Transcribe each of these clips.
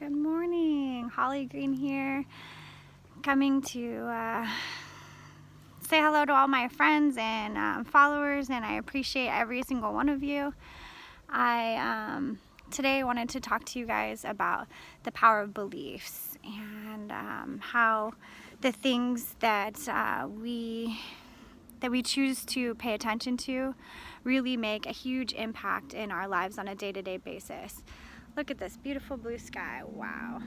Good morning, Holly Green here, coming to say hello to all my friends and followers, and I appreciate every single one of you. I today wanted to talk to you guys about the power of beliefs and how the things that we choose to pay attention to really make a huge impact in our lives on a day-to-day basis. Look at this beautiful blue sky. Wow.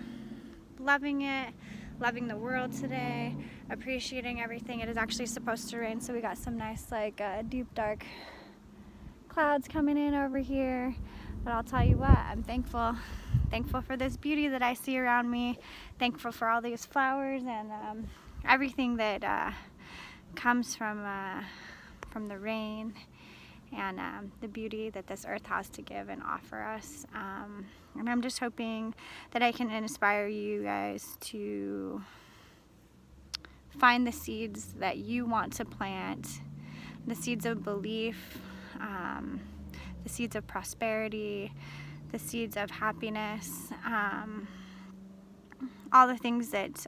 Loving it, loving the world today, appreciating everything. It is actually supposed to rain, so we got some nice deep dark clouds coming in over here. But I'll tell you what, I'm thankful for this beauty that I see around me, thankful for all these flowers and everything that comes from the rain and the beauty that this earth has to give and offer us. And I'm just hoping that I can inspire you guys to find the seeds that you want to plant, the seeds of belief, the seeds of prosperity, the seeds of happiness, all the things that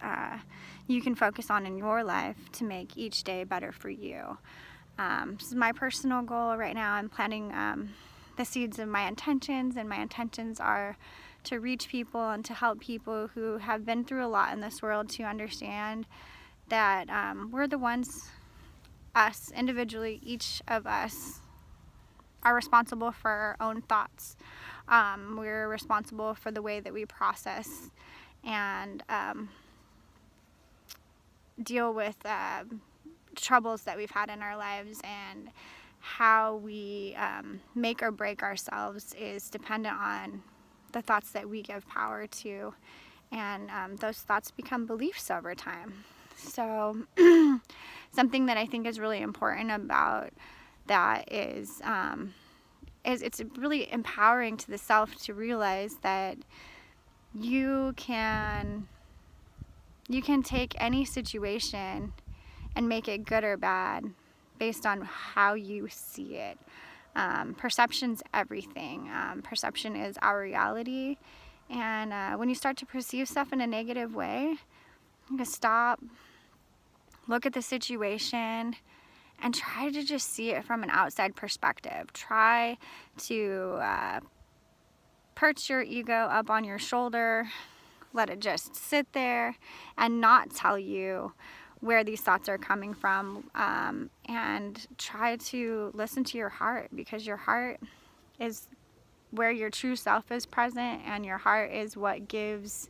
you can focus on in your life to make each day better for you. This is my personal goal right now. I'm planting the seeds of my intentions, and my intentions are to reach people and to help people who have been through a lot in this world to understand that we're the ones, us individually, each of us are responsible for our own thoughts. We're responsible for the way that we process and deal with troubles that we've had in our lives, and how we make or break ourselves is dependent on the thoughts that we give power to, and those thoughts become beliefs over time. So something that I think is really important about that is it's really empowering to the self to realize that you can take any situation and make it good or bad based on how you see it. Perception's everything. Perception is our reality. And when you start to perceive stuff in a negative way, you can stop, look at the situation, and try to just see it from an outside perspective. Try to perch your ego up on your shoulder, let it just sit there and not tell you where these thoughts are coming from, and try to listen to your heart, because your heart is where your true self is present, and your heart is what gives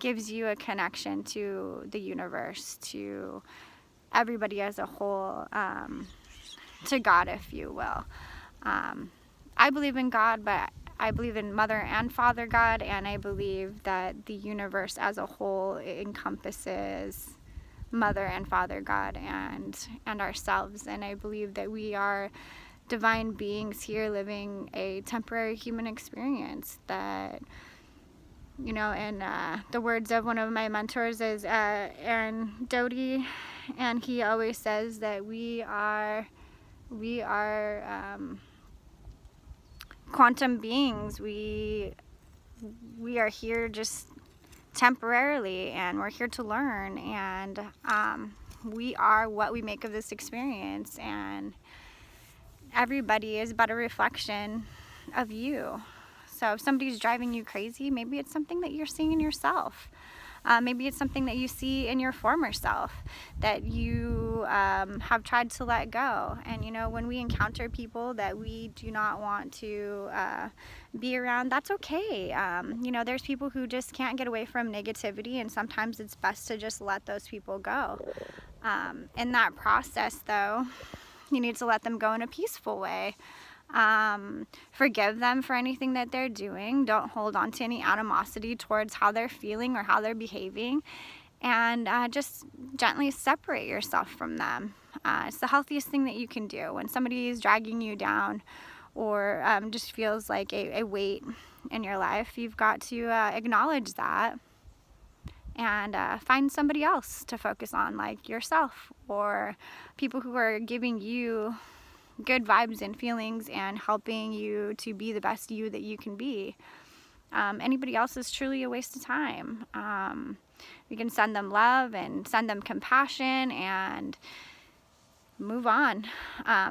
you a connection to the universe, to everybody as a whole, to God, if you will. I believe in God, but I believe in Mother and Father God, and I believe that the universe as a whole encompasses Mother and Father God and ourselves. And I believe that we are divine beings here living a temporary human experience that, you know, in the words of one of my mentors is Aaron Doty, and he always says that we are quantum beings. We are here just temporarily, and we're here to learn, and we are what we make of this experience, and everybody is but a reflection of you. So if somebody's driving you crazy, maybe it's something that you're seeing in yourself. Maybe it's something that you see in your former self that you have tried to let go. And you know, when we encounter people that we do not want to be around, that's okay. You know, there's people who just can't get away from negativity, and sometimes it's best to just let those people go. In that process, though, you need to let them go in a peaceful way. Forgive them for anything that they're doing. Don't hold on to any animosity towards how they're feeling or how they're behaving, and just gently separate yourself from them. It's the healthiest thing that you can do. When somebody is dragging you down or just feels like a weight in your life, you've got to acknowledge that and find somebody else to focus on, like yourself, or people who are giving you good vibes and feelings and helping you to be the best you that you can be. anybody else is truly a waste of time. We can send them love and send them compassion and move on,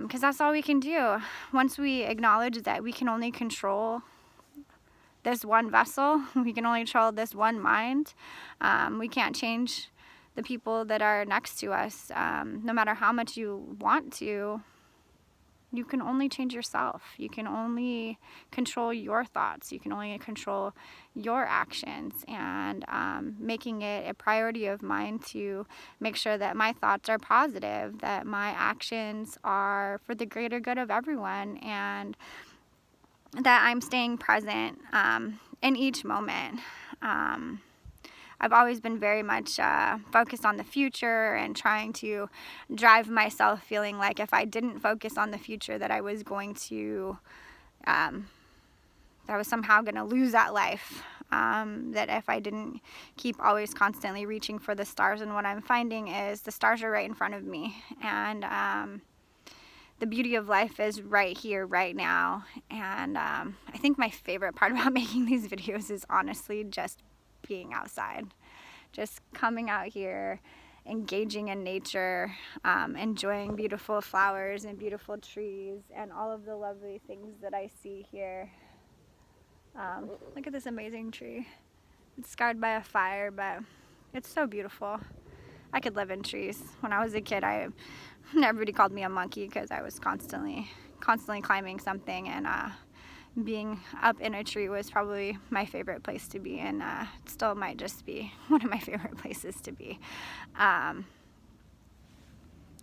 because that's all we can do. Once we acknowledge that we can only control this one vessel, we can only control this one mind, we can't change the people that are next to us. No matter how much you want to, you can only change yourself. You can only control your thoughts. You can only control your actions, and making it a priority of mine to make sure that my thoughts are positive, that my actions are for the greater good of everyone, and that I'm staying present in each moment. I've always been very much focused on the future and trying to drive myself, feeling like if I didn't focus on the future that I was going to, that I was somehow going to lose that life. That if I didn't keep always constantly reaching for the stars, and what I'm finding is the stars are right in front of me, and the beauty of life is right here, right now. And I think my favorite part about making these videos is honestly just being outside, just coming out here, engaging in nature, enjoying beautiful flowers and beautiful trees and all of the lovely things that I see here. Look at this amazing tree. It's scarred by a fire, but it's so beautiful. I could live in trees. When I was a kid, everybody called me a monkey because I was constantly climbing something, and being up in a tree was probably my favorite place to be, and it still might just be one of my favorite places to be.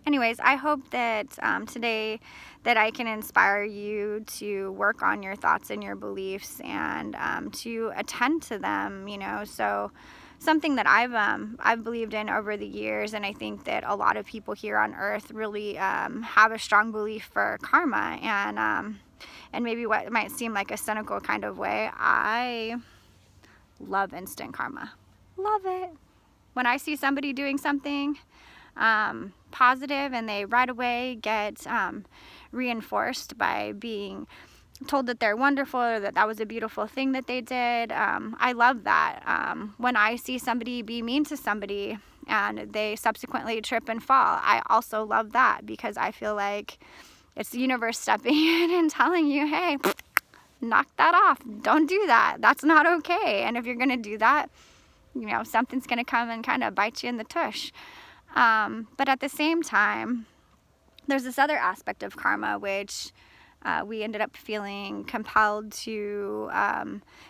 Anyways, I hope that today that I can inspire you to work on your thoughts and your beliefs, and to attend to them, so something that I've believed in over the years, and I think that a lot of people here on earth really have a strong belief for karma, and maybe what might seem like a cynical kind of way, I love instant karma. Love it. When I see somebody doing something positive and they right away get reinforced by being told that they're wonderful, or that was a beautiful thing that they did, I love that. When I see somebody be mean to somebody and they subsequently trip and fall, I also love that, because I feel like it's the universe stepping in and telling you, hey, knock that off. Don't do that. That's not okay. And if you're going to do that, something's going to come and kind of bite you in the tush. But at the same time, there's this other aspect of karma, which we ended up feeling compelled to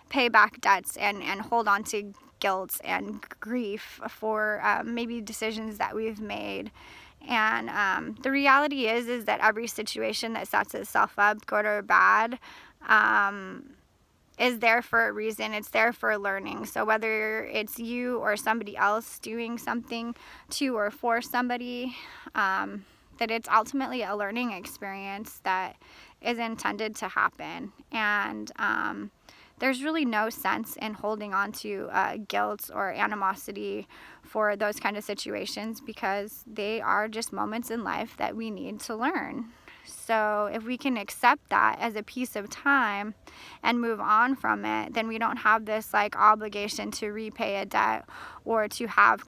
pay back debts and hold on to guilt and grief for maybe decisions that we've made. And the reality is that every situation that sets itself up, good or bad, is there for a reason. It's there for learning. So whether it's you or somebody else doing something to or for somebody, that it's ultimately a learning experience that is intended to happen. And there's really no sense in holding on to guilt or animosity for those kind of situations, because they are just moments in life that we need to learn. So if we can accept that as a piece of time and move on from it, then we don't have this obligation to repay a debt or to have